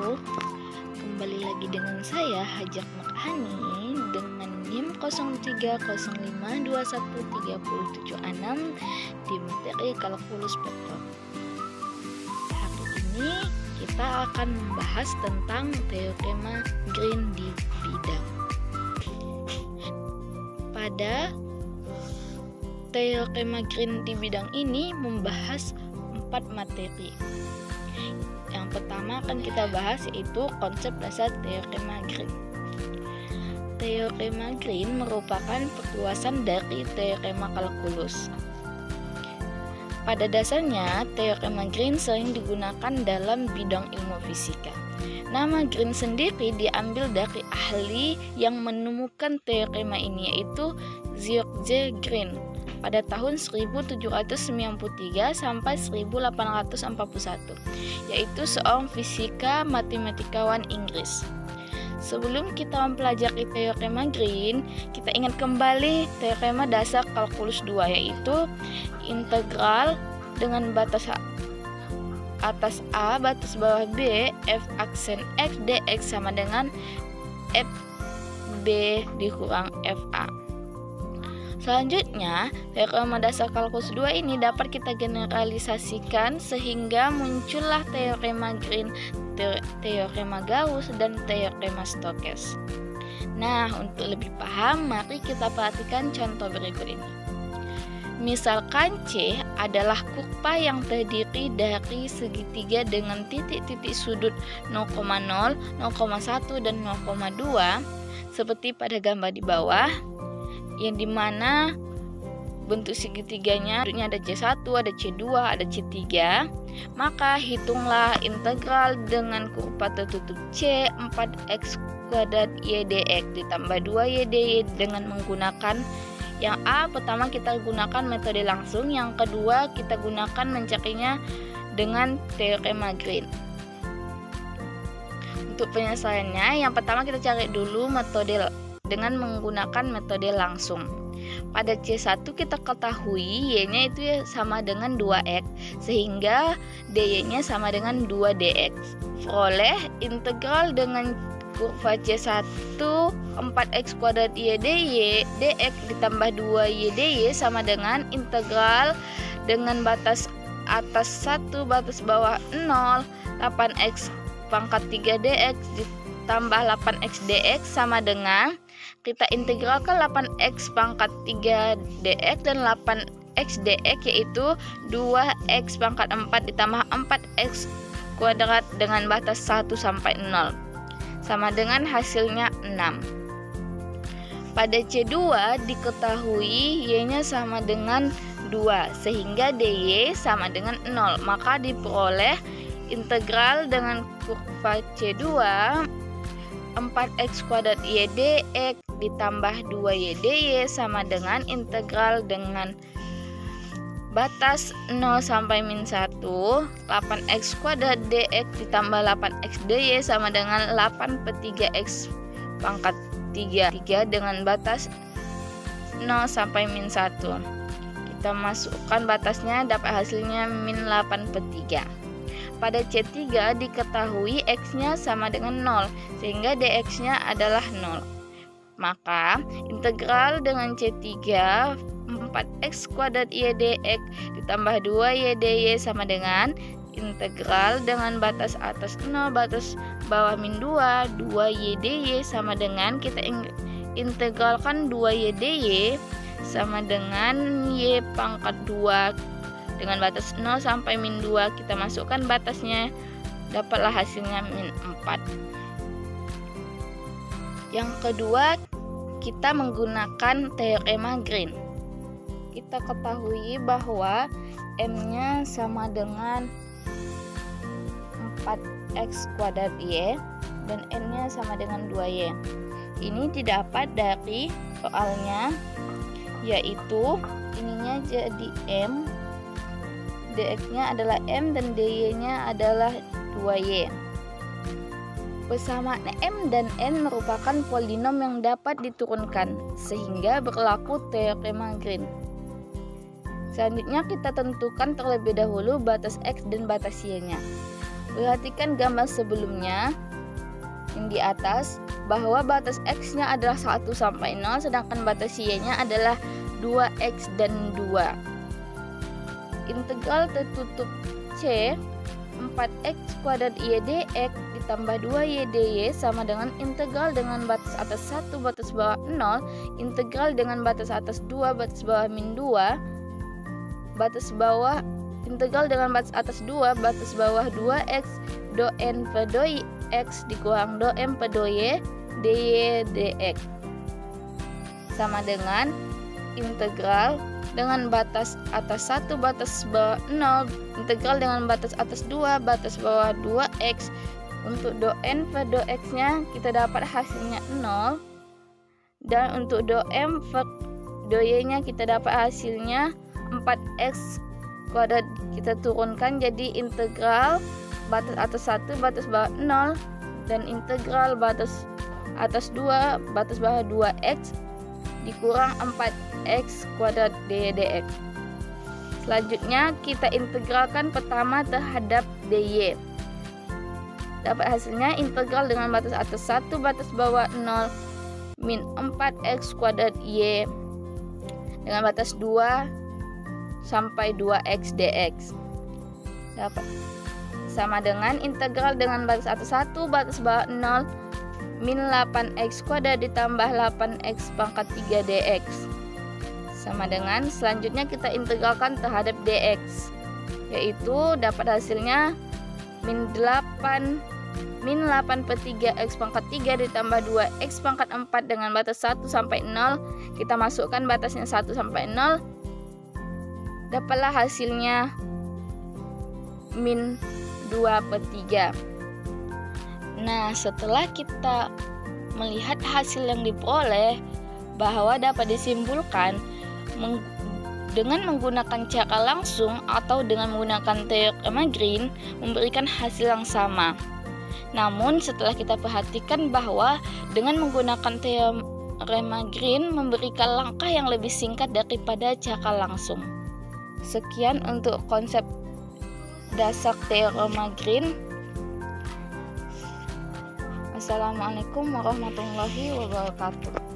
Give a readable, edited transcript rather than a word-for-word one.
wabarakatuh. Kembali lagi dengan saya Hajak Makhani dengan NIM 0305213076 di materi kalkulus vektor. Hari ini kita akan membahas tentang teorema Green di bidang. Pada teorema Green di bidang ini membahas 4 materi. Yang pertama akan kita bahas yaitu konsep dasar teorema Green. Teorema Green merupakan perluasan dari teorema kalkulus. Pada dasarnya, teorema Green sering digunakan dalam bidang ilmu fisika. Nama Green sendiri diambil dari ahli yang menemukan teorema ini, yaitu George Green pada tahun 1793 sampai 1841, yaitu seorang fisika matematikawan Inggris. Sebelum kita mempelajari teorema Green, kita ingat kembali teorema dasar kalkulus 2, yaitu integral dengan batas atas A, batas bawah B, f aksen X dx sama dengan fb dikurang fa. Selanjutnya, teorema dasar kalkulus 2 ini dapat kita generalisasikan sehingga muncullah teorema Green, teorema Gauss, dan teorema Stokes. Nah, untuk lebih paham, mari kita perhatikan contoh berikut ini. Misalkan C adalah kurva yang terdiri dari segitiga dengan titik-titik sudut 0,0, 0,1, dan 0,2 seperti pada gambar di bawah, yang dimana bentuk segitiganya ada C1, ada C2, ada C3. Maka hitunglah integral dengan kurva tertutup C 4x kuadrat y dx ditambah 2y dy dengan menggunakan yang A, pertama kita gunakan metode langsung, yang kedua kita gunakan mencarinya dengan teorema Green. Untuk penyelesaiannya, yang pertama kita cari dulu metode dengan menggunakan metode langsung. Pada C1 kita ketahui y-nya itu sama dengan 2x, sehingga dy-nya sama dengan 2dx. Peroleh integral dengan kurva C1 4x kuadrat y dy dx ditambah 2y dy sama dengan integral dengan batas atas 1 batas bawah 0 8x pangkat 3 dx ditambah 8x dx sama dengan kita integralkan 8x pangkat 3 dx dan 8x dx, yaitu 2x pangkat 4 ditambah 4x kuadrat dengan batas 1 sampai 0 sama dengan hasilnya 6. Pada C2 diketahui y-nya sama dengan 2 sehingga dy sama dengan 0, maka diperoleh integral dengan kurva C2 4x kuadrat y dx ditambah 2y dy sama dengan integral dengan batas 0 sampai min 1 8x kuadrat dx ditambah 8x dy sama dengan 8 per 3x pangkat 3 dengan batas 0 sampai min 1. Kita masukkan batasnya, dapat hasilnya min 8 per 3. Pada C3 diketahui x-nya sama dengan 0 sehingga dx-nya adalah 0. Maka integral dengan C3 4x kuadrat y dx ditambah 2y dy sama dengan integral dengan batas atas 0 batas bawah min 2 2y dy sama dengan kita integralkan 2y dy sama dengan y pangkat 2 dengan batas 0 sampai min 2, kita masukkan batasnya, dapatlah hasilnya min 4. Yang kedua, kita menggunakan teorema Green. Kita ketahui bahwa M-nya sama dengan 4x kuadrat y dan N-nya sama dengan 2y. Ini didapat dari soalnya, yaitu ininya jadi M, dx-nya adalah M dan dy-nya adalah 2y. Persamaan M dan N merupakan polinom yang dapat diturunkan, sehingga berlaku teorema Green. Selanjutnya kita tentukan terlebih dahulu batas X dan batas Y-nya. Perhatikan gambar sebelumnya yang di atas bahwa batas X-nya adalah 1 sampai 0 sedangkan batas Y-nya adalah 2X dan 2. Integral tertutup C 4X kuadrat Y dx ditambah 2Y dy sama dengan integral dengan batas atas 1 batas bawah 0 integral dengan batas atas 2 batas bawah min 2 batas bawah integral dengan batas atas 2 batas bawah 2x do n per do x dikurang do m per do y dy dx sama dengan integral dengan batas atas 1 batas bawah 0 integral dengan batas atas 2 batas bawah 2x untuk do n per do x nya kita dapat hasilnya 0 dan untuk do m per do y nya kita dapat hasilnya 4x kuadrat. Kita turunkan jadi integral batas atas 1 batas bawah 0 dan integral batas atas 2 batas bawah 2x dikurang 4x kuadrat dx. Selanjutnya kita integralkan pertama terhadap dy. Dapat hasilnya integral dengan batas atas 1 batas bawah 0 min 4x kuadrat y dengan batas 2 sampai 2x dx dapat sama dengan integral dengan batas atas 1 batas bawah 0 min 8x kuadrat ditambah 8x pangkat 3 dx sama dengan selanjutnya kita integralkan terhadap dx yaitu dapat hasilnya min 8 per 3x pangkat 3 ditambah 2x pangkat 4 dengan batas 1 sampai 0 kita masukkan batasnya 1 sampai 0 dapatlah hasilnya min 2 per 3. Nah, setelah kita melihat hasil yang diperoleh bahwa dapat disimpulkan dengan menggunakan cara langsung atau dengan menggunakan teorema Green memberikan hasil yang sama. Namun setelah kita perhatikan bahwa dengan menggunakan teorema Green memberikan langkah yang lebih singkat daripada cara langsung. Sekian untuk konsep dasar teorema Green. Assalamualaikum warahmatullahi wabarakatuh.